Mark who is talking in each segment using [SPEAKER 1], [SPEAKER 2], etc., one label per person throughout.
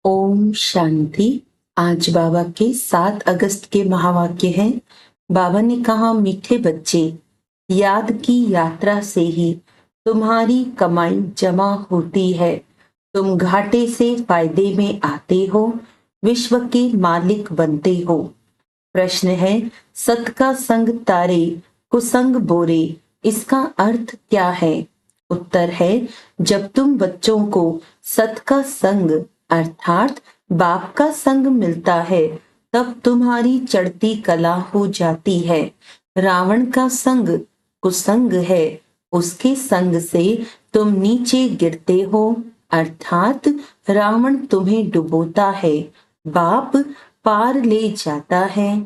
[SPEAKER 1] ओम शांति। आज बाबा के 7 अगस्त के महावाक्य हैं। बाबा ने कहा, मीठे बच्चे, याद की यात्रा से ही तुम्हारी कमाई जमा होती है। तुम घाटे से फायदे में आते हो, विश्व के मालिक बनते हो। प्रश्न है, सत का संग तारे, कुसंग बोरे, इसका अर्थ क्या है? उत्तर है, जब तुम बच्चों को सत का संग अर्थात बाप का संग मिलता है, तब तुम्हारी चढ़ती कला हो जाती है। रावण का संग कुसंग है, उसके संग से तुम नीचे गिरते हो, अर्थात रावण तुम्हें डुबोता है, बाप पार ले जाता है।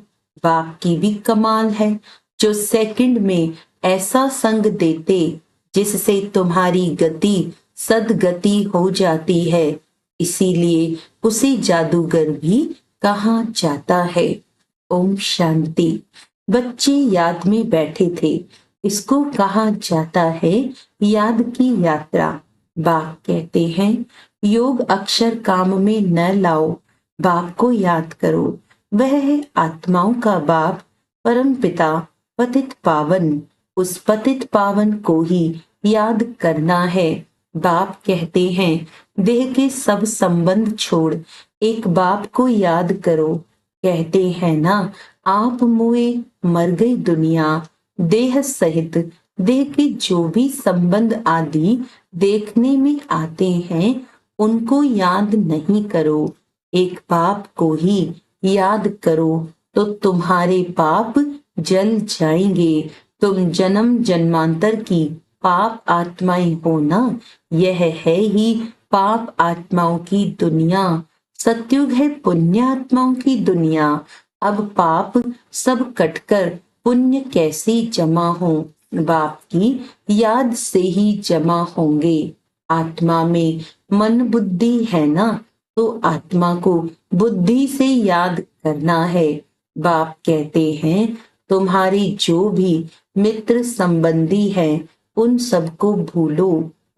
[SPEAKER 1] बाप की भी कमाल है, जो सेकंड में ऐसा संग देते जिससे तुम्हारी गति सदगति हो जाती है। इसीलिए उसे जादूगर भी कहा जाता है। ओम शांति। बच्चे याद में बैठे थे, इसको कहा जाता है याद की यात्रा। बाप कहते हैं, योग अक्षर काम में न लाओ, बाप को याद करो। वह है आत्माओं का बाप, परम पिता, पतित पावन। उस पतित पावन को ही याद करना है। बाप कहते हैं, देह के सब संबंध छोड़ एक बाप को याद करो। कहते हैं ना, आप मुए मर गई दुनिया, देह सहित देह के जो भी संबंध आदि देखने में आते हैं, उनको याद नहीं करो, एक बाप को ही याद करो, तो तुम्हारे पाप जल जाएंगे। तुम जन्म जन्मांतर की पाप आत्माएं हो ना, यह है ही पाप आत्माओं की दुनिया। सतयुग है पुण्य आत्माओं की दुनिया। अब पाप सब कटकर पुण्य कैसे जमा हो? बाप की याद से ही जमा होंगे। आत्मा में मन बुद्धि है ना, तो आत्मा को बुद्धि से याद करना है। बाप कहते हैं, तुम्हारी जो भी मित्र संबंधी है, उन सबको भूलो।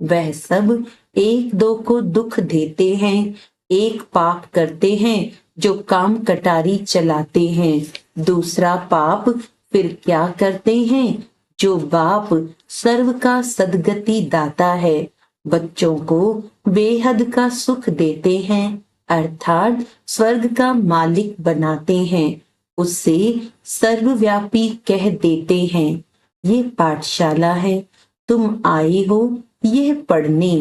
[SPEAKER 1] वह सब एक दो को दुख देते हैं, एक पाप करते हैं जो काम कटारी चलाते हैं, दूसरा पाप फिर क्या करते हैं, जो बाप सर्व का सदगति दाता है, बच्चों को बेहद का सुख देते हैं, अर्थात स्वर्ग का मालिक बनाते हैं, उससे सर्वव्यापी कह देते हैं। ये पाठशाला है, तुम आए हो यह पढ़ने।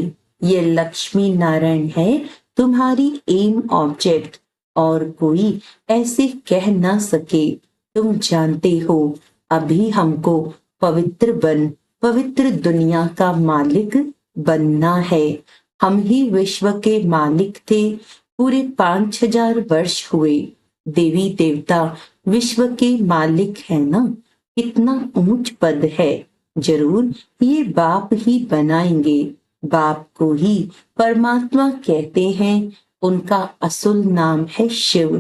[SPEAKER 1] ये लक्ष्मी नारायण है तुम्हारी एम ऑब्जेक्ट, और कोई ऐसे कह ना सके। तुम जानते हो, अभी हमको पवित्र दुनिया का मालिक बनना है। हम ही विश्व के मालिक थे। पूरे 5000 वर्ष हुए। देवी देवता विश्व के मालिक है ना, कितना ऊंच पद है। जरूर ये बाप ही बनाएंगे। बाप को ही परमात्मा कहते हैं। उनका असल नाम है शिव।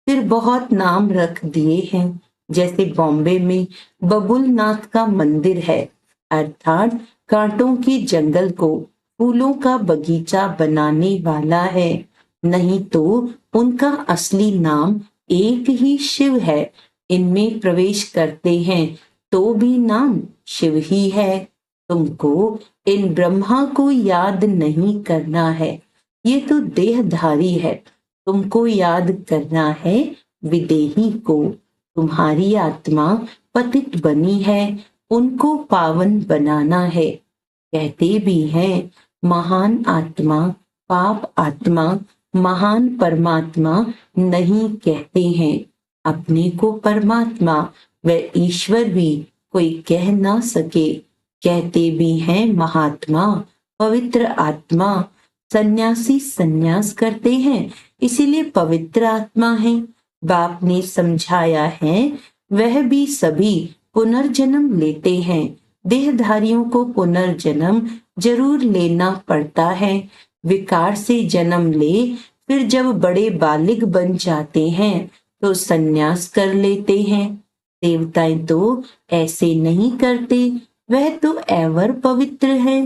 [SPEAKER 1] फिर बहुत नाम रख दिए हैं, जैसे बॉम्बे में बबुलनाथ का मंदिर है, अर्थात कांटों के जंगल को फूलों का बगीचा बनाने वाला है। नहीं तो उनका असली नाम एक ही शिव है। इनमें प्रवेश करते हैं तो भी नाम शिव ही है। तुमको इन ब्रह्मा को याद नहीं करना है, ये तो देहधारी है। तुमको याद करना है विदेही को। तुम्हारी आत्मा पतित बनी है, उनको पावन बनाना है। कहते भी हैं, महान आत्मा पाप आत्मा महान परमात्मा नहीं कहते हैं। अपने को परमात्मा व ईश्वर भी कोई कह ना सके। कहते भी हैं महात्मा, पवित्र आत्मा। सन्यासी सन्यास करते हैं, इसीलिए पवित्र आत्मा है। बाप ने समझाया है, वह भी सभी पुनर्जन्म लेते हैं। देहधारियों को पुनर्जन्म जरूर लेना पड़ता है। विकार से जन्म ले, फिर जब बड़े बालिग बन जाते हैं तो सन्यास कर लेते हैं। देवताएं तो ऐसे नहीं करते, वह तो एवर पवित्र है।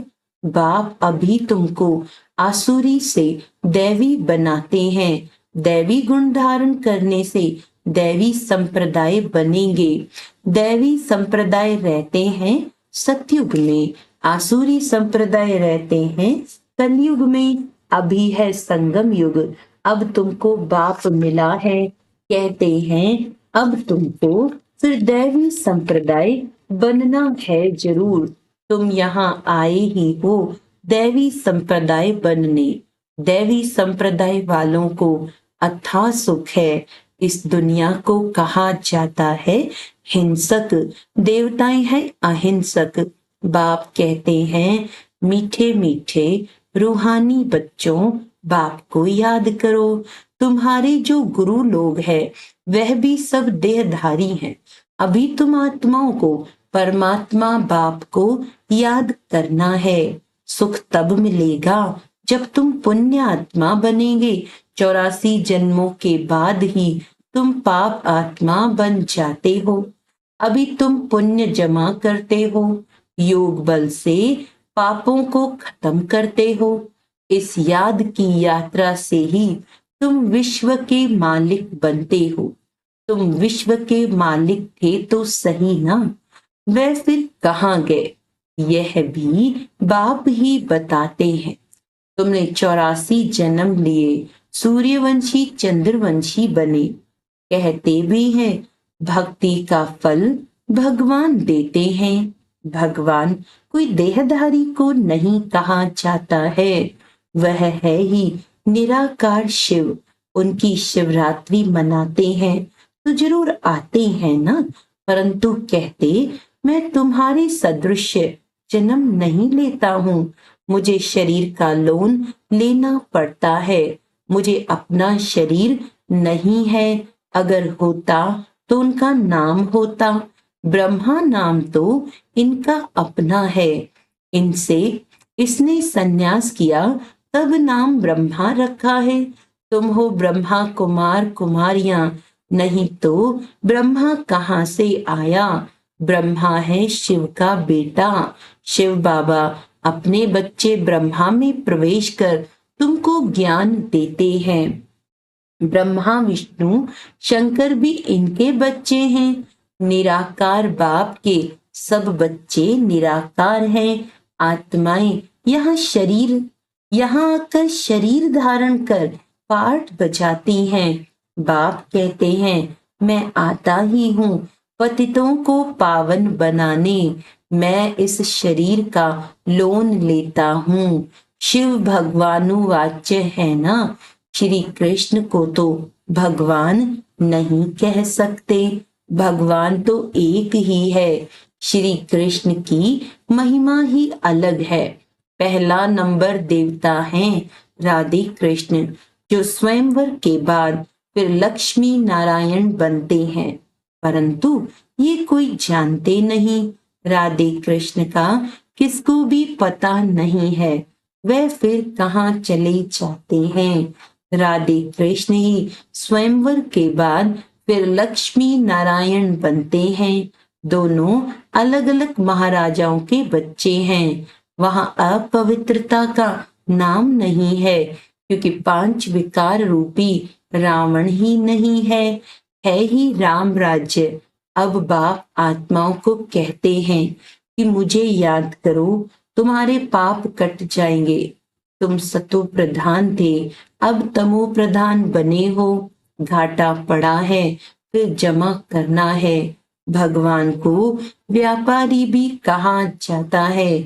[SPEAKER 1] बाप अभी तुमको आसुरी से दैवी बनाते हैं। दैवी गुण धारण करने से दैवी संप्रदाय बनेंगे। दैवी संप्रदाय रहते हैं सतयुग में, आसुरी संप्रदाय रहते हैं कलयुग में। अभी है संगम युग, अब तुमको बाप मिला है। कहते हैं अब तुमको फिर दैवी संप्रदाय बनना है जरूर। तुम यहाँ आए ही हो दैवी संप्रदाय बनने। दैवी संप्रदाय वालों को अथाह सुख है। इस दुनिया को कहा जाता है हिंसक, देवताएं हैं अहिंसक। बाप कहते हैं मीठे मीठे रूहानी बच्चों, बाप को याद करो। तुम्हारे जो गुरु लोग हैं वह भी सब देहधारी हैं। अभी तुम आत्माओं को परमात्मा बाप को याद करना है। सुख तब मिलेगा जब तुम पुण्य आत्मा बनेंगे। 84 जन्मों के बाद ही तुम पाप आत्मा बन जाते हो। अभी तुम पुण्य जमा करते हो, योग बल से पापों को खत्म करते हो। इस याद की यात्रा से ही तुम विश्व के मालिक बनते हो। तुम विश्व के मालिक थे तो सही ना, वह फिर कहाँ गए यह भी बाप ही बताते हैं। तुमने 84 जन्म लिए, सूर्यवंशी चंद्रवंशी बने। कहते भी हैं भक्ति का फल भगवान देते हैं। भगवान कोई देहधारी को नहीं कहा जाता है, वह है ही निराकार शिव। उनकी शिवरात्रि मनाते हैं तो जरूर आते हैं ना, परंतु कहते मैं तुम्हारे सदृश जन्म नहीं लेता हूँ। मुझे शरीर का लोन लेना पड़ता है। मुझे अपना शरीर नहीं है। अगर होता तो उनका नाम होता। ब्रह्मा नाम तो इनका अपना है। इनसे इसने संन्यास किया तब नाम ब्रह्मा रखा है। तुम हो ब्रह्मा कुमार कुमारियां, नहीं तो ब्रह्मा कहाँ से आया। ब्रह्मा है शिव का बेटा। शिव बाबा अपने बच्चे ब्रह्मा में प्रवेश कर तुमको ज्ञान देते हैं। ब्रह्मा विष्णु शंकर भी इनके बच्चे हैं। निराकार बाप के सब बच्चे निराकार हैं। आत्माएं यहाँ आकर शरीर धारण कर पाठ बजाती हैं। बाप कहते हैं मैं आता ही हूँ पतितों को पावन बनाने। मैं इस शरीर का लोन लेता हूँ। शिव भगवानुवाच्य है ना, श्री कृष्ण को तो भगवान नहीं कह सकते। भगवान तो एक ही है। श्री कृष्ण की महिमा ही अलग है। पहला नंबर देवता हैं राधे कृष्ण, जो स्वयंवर के बाद फिर लक्ष्मी नारायण बनते हैं, परंतु ये कोई जानते नहीं। राधे कृष्ण का किसको भी पता नहीं है, वह फिर कहाँ चले जाते हैं। राधे कृष्ण ही स्वयंवर के बाद फिर लक्ष्मी नारायण बनते हैं। दोनों अलग अलग महाराजाओं के बच्चे हैं। वहां अपवित्रता का नाम नहीं है, क्योंकि 5 विकार रूपी रावण ही नहीं है ही राम राज्य। अब बाप आत्माओं को कहते हैं कि मुझे याद करो, तुम्हारे पाप कट जाएंगे। तुम सतो प्रधान थे, अब तमो प्रधान बने हो। घाटा पड़ा है, फिर जमा करना है। भगवान को व्यापारी भी कहा जाता है।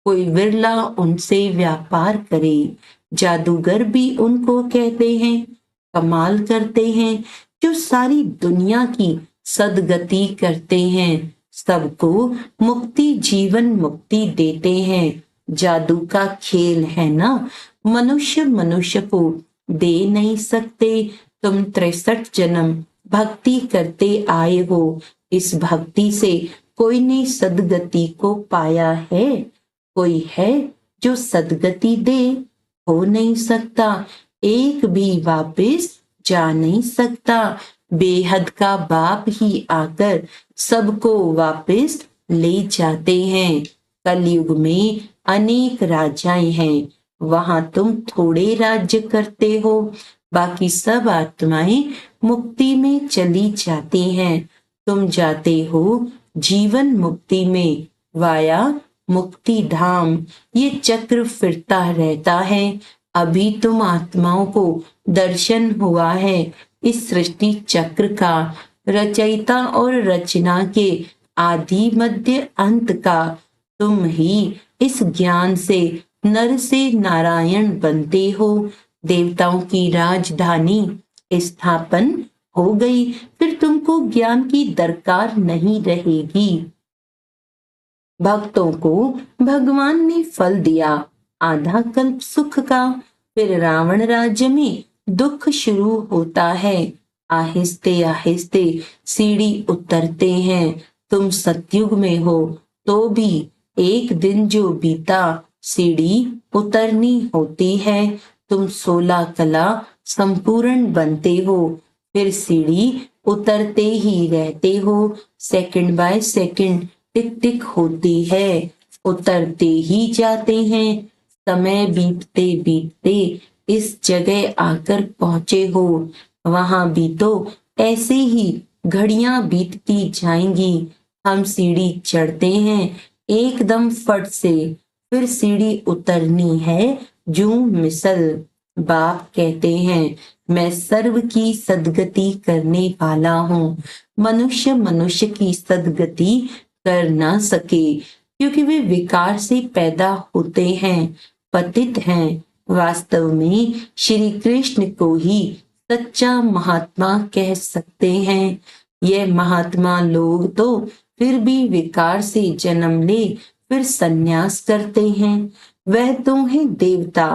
[SPEAKER 1] कोई विरला उनसे व्यापार करे। जादूगर भी उनको कहते हैं। कमाल करते हैं जो सारी दुनिया की सदगति करते हैं। सबको मुक्ति जीवन मुक्ति देते हैं। जादू का खेल है ना, मनुष्य को दे नहीं सकते। तुम 63 जन्म भक्ति करते आए हो। इस भक्ति से कोई ने सदगति को पाया है? कोई है जो सदगति दे? हो नहीं सकता। एक भी वापस जा नहीं सकता। बेहद का बाप ही आकर सबको वापस ले जाते हैं। कलयुग में अनेक राजाएं हैं, वहां तुम थोड़े राज्य करते हो। बाकी सब आत्माएं मुक्ति में चली जाती हैं। तुम जाते हो जीवन मुक्ति में वाया मुक्ति धाम। ये चक्र फिरता रहता है। अभी तुम आत्माओं को दर्शन हुआ है इस सृष्टि चक्र का, रचयिता और रचना के आदि मध्य अंत का। तुम ही इस ज्ञान से नर से नारायण बनते हो। देवताओं की राजधानी स्थापन हो गई, फिर तुमको ज्ञान की दरकार नहीं रहेगी। भक्तों को भगवान ने फल दिया आधा कल्प सुख का, फिर रावण राज्य में दुख शुरू होता है। आहिस्ते आहिस्ते सीढ़ी उतरते हैं। तुम सतयुग में हो तो भी एक दिन जो बीता सीढ़ी उतरनी होती है। तुम 16 कला संपूर्ण बनते हो, फिर सीढ़ी उतरते ही रहते हो। सेकंड बाय सेकंड टिक टिक होती है, उतरते ही जाते हैं। समय बीतते बीतते इस जगह आकर पहुंचे हो। वहां भी तो ऐसे ही घड़ियां बीतती जाएंगी। हम सीढ़ी चढ़ते हैं एकदम फट से, फिर सीढ़ी उतरनी है जूं मिसल। बाप कहते हैं मैं सर्व की सदगति करने वाला हूँ। मनुष्य मनुष्य की सदगति कर ना सके, क्योंकि वे विकार से पैदा होते हैं, पतित हैं। वास्तव में श्री कृष्ण को ही सच्चा महात्मा कह सकते हैं। यह महात्मा लोग तो फिर भी विकार से जन्म ले फिर संन्यास करते हैं। वह तो है देवता,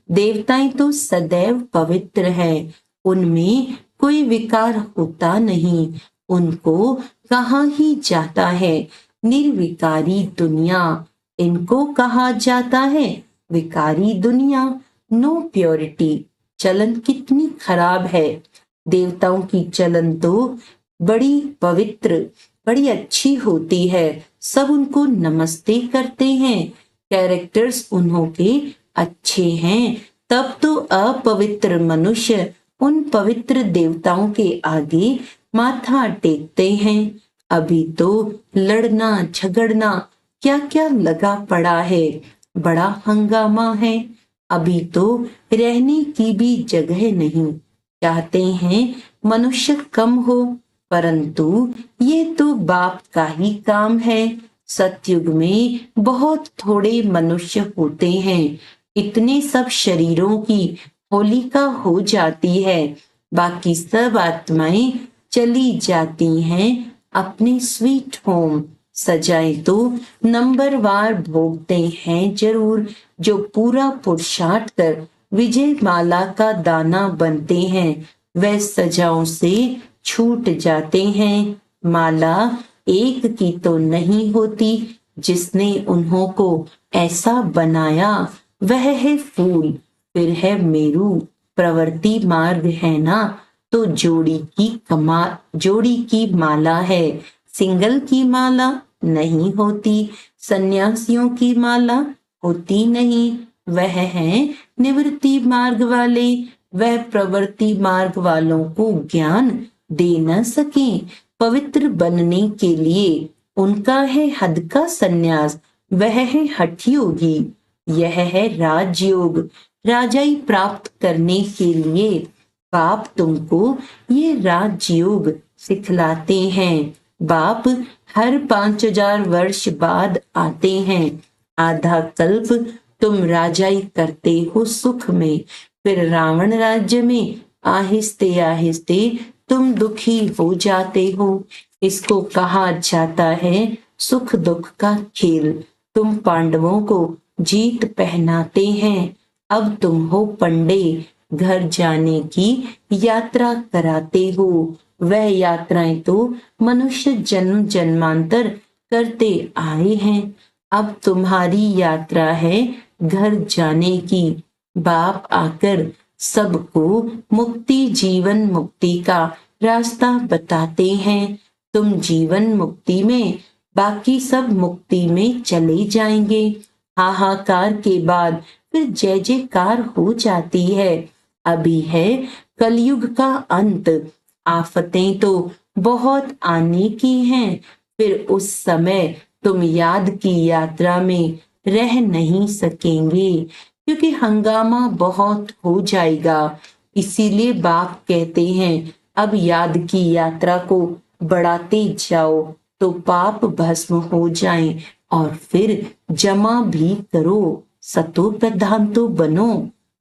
[SPEAKER 1] देवताएं तो सदैव पवित्र हैं, उनमें कोई विकार होता नहीं। उनको कहा ही जाता है निर्विकारी दुनिया, इनको कहा जाता है विकारी दुनिया। नो प्योरिटी, चलन कितनी खराब है। देवताओं की चलन तो बड़ी पवित्र, बड़ी अच्छी होती है। सब उनको नमस्ते करते हैं, कैरेक्टर्स उन्हों के अच्छे हैं। तब तो अपवित्र मनुष्य उन पवित्र देवताओं के आगे माथा टेकते हैं। अभी तो लड़ना झगड़ना क्या क्या लगा पड़ा है, बड़ा हंगामा है। अभी तो रहने की भी जगह नहीं। चाहते हैं मनुष्य कम हो, परंतु ये तो बाप का ही काम है। सतयुग में बहुत थोड़े मनुष्य होते हैं। इतने सब शरीरों की होलिका हो जाती है। बाकी सब आत्माएं चली जाती हैं अपने स्वीट होम। सजाए तो नंबरवार भोगते हैं जरूर, जो पूरा पुरुषार्थ कर विजय माला का दाना बनते हैं। वह सजाओं से छूट जाते हैं। माला एक की तो नहीं होती, जिसने उन्हों को ऐसा बनाया वह है फूल, फिर है मेरू। प्रवृत्ति मार्ग है ना तो जोड़ी की माला है, सिंगल की माला नहीं होती। सन्यासियों की माला होती नहीं, वह है निवृत्ति मार्ग वाले। वह प्रवृत्ति मार्ग वालों को ज्ञान दे न सके। पवित्र बनने के लिए उनका है हद का सन्यास, वह है हठ योगी। यह है राजयोग, राजाई प्राप्त करने के लिए बाप तुमको ये राजयोग सिखलाते हैं। बाप हर 5000 वर्ष बाद आते हैं। आधा कल्प तुम राजाई करते हो सुख में, फिर रावण राज्य में आहिस्ते आहिस्ते तुम दुखी हो जाते हो। इसको कहा जाता है सुख दुख का खेल। तुम पांडवों को जीत पहनाते हैं। अब तुम हो पंडे, घर जाने की यात्रा कराते हो। वह यात्राएं तो मनुष्य जन्म जन्मांतर करते आए हैं। अब तुम्हारी यात्रा है घर जाने की। बाप आकर सबको मुक्ति जीवन मुक्ति का रास्ता बताते हैं। तुम जीवन मुक्ति में बाकी सब मुक्ति में चले जाएंगे। हाहाकार के बाद फिर जय जयकार हो जाती है। अभी है कलयुग का अंत, आफतें तो बहुत आने की हैं। फिर उस समय तुम याद की यात्रा में रह नहीं सकेंगे, क्योंकि हंगामा बहुत हो जाएगा। इसीलिए बाप कहते हैं अब याद की यात्रा को बढ़ाते जाओ तो पाप भस्म हो जाएं, और फिर जमा भी करो, सतो प्रधान तो बनो।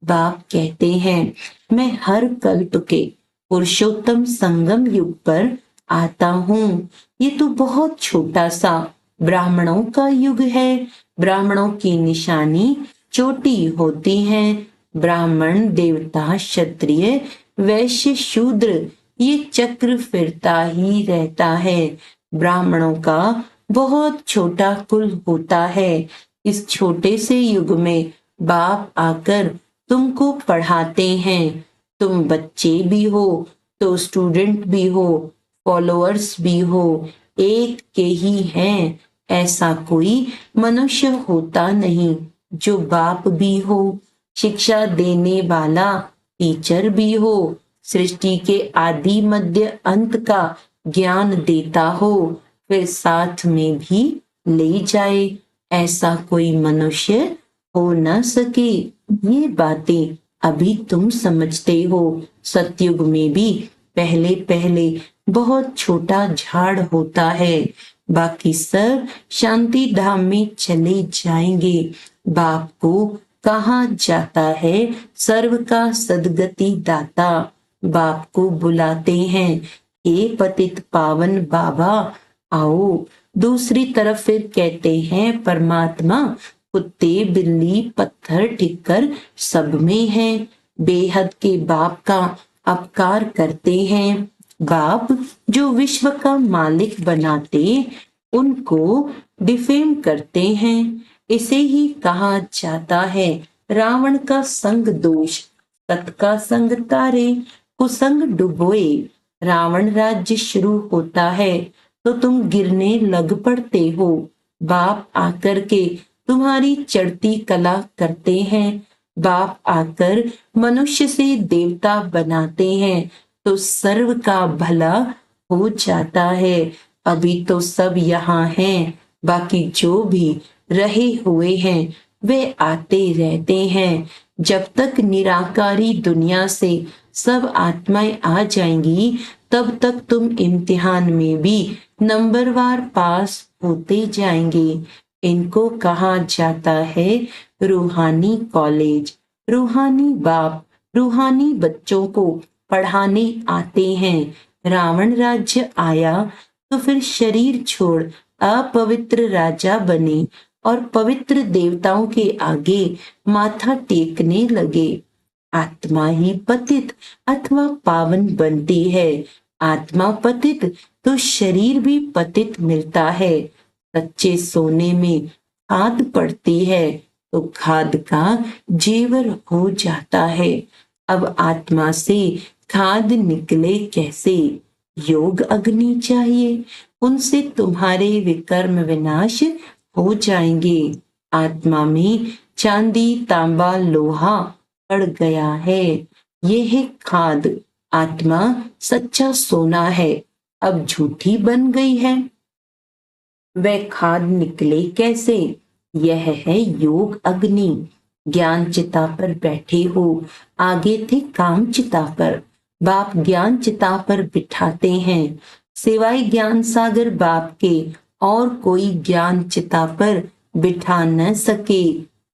[SPEAKER 1] बाप कहते हैं मैं हर कल्प के पुरुषोत्तम संगम युग पर आता हूँ। ये तो बहुत छोटा सा ब्राह्मणों का युग है। ब्राह्मणों की निशानी चोटी होती है। ब्राह्मण, देवता, क्षत्रिय, वैश्य, शूद्र, ये चक्र फिरता ही रहता है। ब्राह्मणों का बहुत छोटा कुल होता है। इस छोटे से युग में बाप आकर तुमको पढ़ाते हैं। तुम बच्चे भी हो तो स्टूडेंट भी हो, फॉलोअर्स भी हो, एक के ही हैं। ऐसा कोई मनुष्य होता नहीं जो बाप भी हो, शिक्षा देने वाला टीचर भी हो, सृष्टि के आदि मध्य अंत का ज्ञान देता हो, फिर साथ में भी ले जाए। ऐसा कोई मनुष्य हो न सके। ये बातें अभी तुम समझते हो। सतयुग में भी पहले पहले बहुत छोटा झाड़ होता है, बाकी सब शांति धाम में चले जाएंगे। बाप को कहा जाता है सर्व का सदगति दाता। बाप को बुलाते हैं हे पतित पावन बाबा आओ। दूसरी तरफ फिर कहते हैं परमात्मा कुत्ते, बिल्ली, पत्थर, ठिक्कर सब में है। बेहद के बाप का अपकार करते हैं। बाप जो विश्व का मालिक बनाते उनको डिफेम करते हैं। इसे ही कहा जाता है रावण का संग दोष, सत का संग तारे, कुसंग डुबोए। रावण राज्य शुरू होता है तो तुम गिरने लग पड़ते हो। बाप आकर के तुम्हारी चढ़ती कला करते हैं। बाप आकर मनुष्य से देवता बनाते हैं तो सर्व का भला हो जाता है। अभी तो सब यहाँ हैं, बाकी जो भी रहे हुए हैं वे आते रहते हैं। जब तक निराकारी दुनिया से सब आत्माएं आ जाएंगी तब तक तुम इम्तिहान में भी नंबरवार पास होते जाएंगे। इनको कहा जाता है रूहानी कॉलेज। रूहानी बाप रूहानी बच्चों को पढ़ाने आते हैं। रावण राज्य आया तो फिर शरीर छोड़ अपवित्र राजा बने और पवित्र देवताओं के आगे माथा टेकने लगे। आत्मा ही पतित अथवा पावन बनती है। आत्मा पतित तो शरीर भी पतित मिलता है। कच्चे सोने में खाद पड़ती है तो खाद का जेवर हो जाता है। अब आत्मा से खाद निकले कैसे? योग अग्नि चाहिए, उनसे तुम्हारे विकर्म विनाश हो जाएंगे। आत्मा में चांदी, तांबा, लोहा पड़ गया है। ये है खाद। आत्मा सच्चा सोना है, अब झूठी बन गई है। वह खाद निकले कैसे? यह है योग अग्नि। ज्ञान चिता पर बैठे हो, आगे थे काम चिता पर। बाप ज्ञान चिता पर बिठाते हैं। सिवाय ज्ञान सागर बाप के और कोई ज्ञान चिता पर बिठा न सके।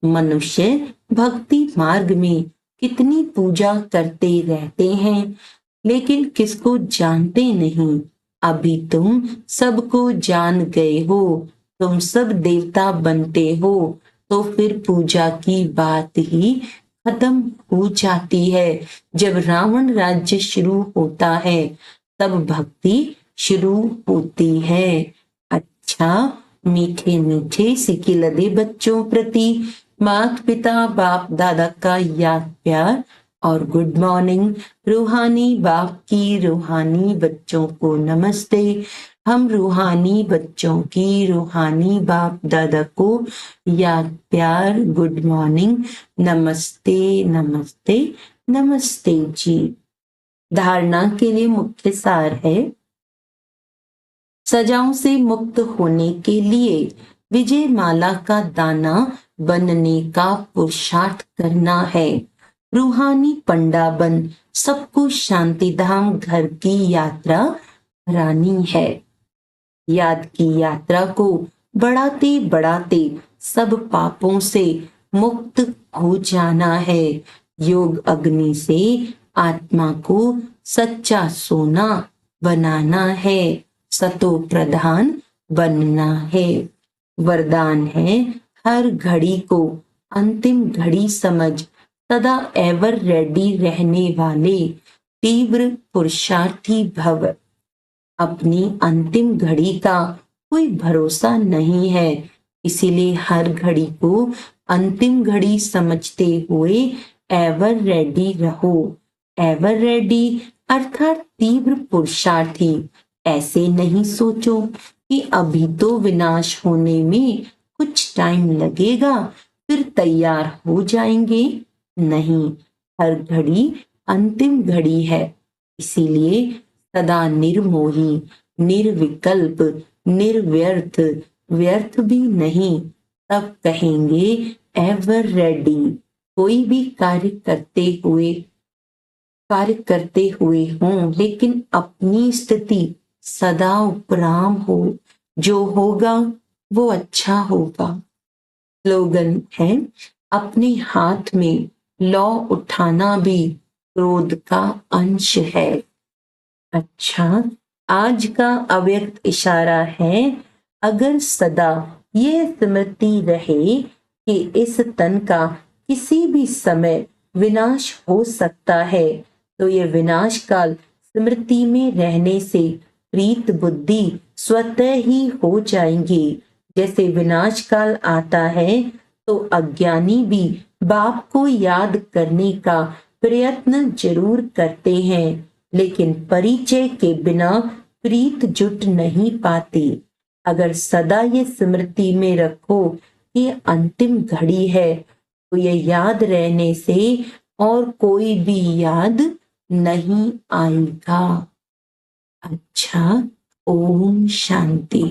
[SPEAKER 1] मनुष्य भक्ति मार्ग में कितनी पूजा करते रहते हैं, लेकिन किसको जानते नहीं। अभी तुम सबको जान गए हो, तुम सब देवता बनते हो, तो फिर पूजा की बात ही खत्म हो जाती है। जब रावण राज्य शुरू होता है तब भक्ति शुरू होती है। अच्छा, मीठे मीठे सिकिलदे बच्चों प्रति माता पिता बाप दादा का याद प्यार और गुड मॉर्निंग रूहानी बाप की रूहानी बच्चों को नमस्ते। हम रूहानी बच्चों की रूहानी बाप दादा को याद प्यार गुड मॉर्निंग, नमस्ते नमस्ते नमस्ते जी। धारणा के लिए मुख्य सार है, सजाओं से मुक्त होने के लिए विजय माला का दाना बनने का पुरुषार्थ करना है। रूहानी पंडा बन सबको शांति धाम घर की यात्रा करानी है। याद की यात्रा को बढ़ाते बढ़ाते सब पापों से मुक्त हो जाना है। योग अग्नि से आत्मा को सच्चा सोना बनाना है, सतो प्रधान बनना है। वरदान है, हर घड़ी को अंतिम घड़ी समझ सदा एवर रेडी रहने वाले तीव्र पुरुषार्थी भव। अपनी अंतिम घड़ी का कोई भरोसा नहीं है, इसीलिए हर घड़ी को अंतिम घड़ी समझते हुए एवर रेडी रहो। एवर रेडी अर्थात तीव्र पुरुषार्थी। ऐसे नहीं सोचो कि अभी तो विनाश होने में कुछ टाइम लगेगा फिर तैयार हो जाएंगे। नहीं, हर घड़ी अंतिम घड़ी है, इसीलिए सदा निर्मोही, निर्विकल्प, निर्व्यर्थ, व्यर्थ भी नहीं, तब कहेंगे एवर रेडी। कोई भी कार्य करते हुए हों, लेकिन अपनी स्थिति सदा उपराम हो। जो होगा वो अच्छा होगा। स्लोगन है, अपने हाथ में लौ उठाना भी क्रोध का अंश है। अच्छा, आज का अव्यक्त इशारा है, अगर सदा ये स्मृति रहे कि इस तन का किसी भी समय विनाश हो सकता है, तो ये विनाश काल स्मृति में रहने से प्रीत बुद्धि स्वतः ही हो जाएंगी। जैसे विनाश काल आता है तो अज्ञानी भी बाप को याद करने का प्रयत्न जरूर करते हैं, लेकिन परिचय के बिना प्रीत जुट नहीं पाती। अगर सदा ये स्मृति में रखो कि अंतिम घड़ी है, तो ये याद रहने से और कोई भी याद नहीं आएगा। अच्छा, ओम शांति।